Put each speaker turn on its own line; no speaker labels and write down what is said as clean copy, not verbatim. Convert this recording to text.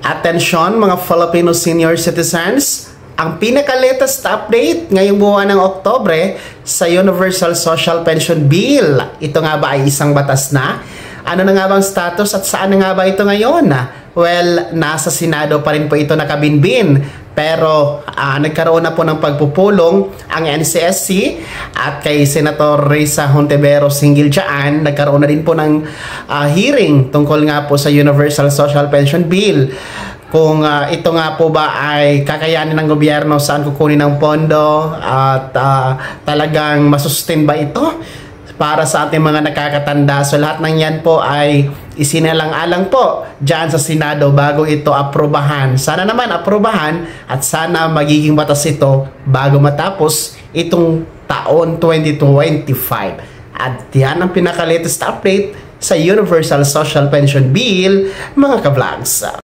Atensyon mga Filipino senior citizens, ang pinaka-latest update ngayong buwan ng Oktubre sa Universal Social Pension Bill. Ito nga ba ay isang batas na? Ano na nga bang status at saan na nga ba ito ngayon? Well, nasa Senado pa rin po ito nakabinbin. Pero nagkaroon na po ng pagpupulong ang NCSC at kay Senator Risa Hontiveros hinggil dyan. Nagkaroon na din po ng hearing tungkol nga po sa Universal Social Pension Bill. Kung ito nga po ba ay kakayanin ng gobyerno, saan kukunin ng pondo at talagang masustain ba ito para sa ating mga nakakatanda. So lahat ng yan po ay isinalang-alang po dyan sa Senado bago ito aprobahan. Sana naman aprobahan at sana magiging batas ito bago matapos itong taon 2025. At yan ang pinaka-latest update sa Universal Social Pension Bill, mga ka-vlogs.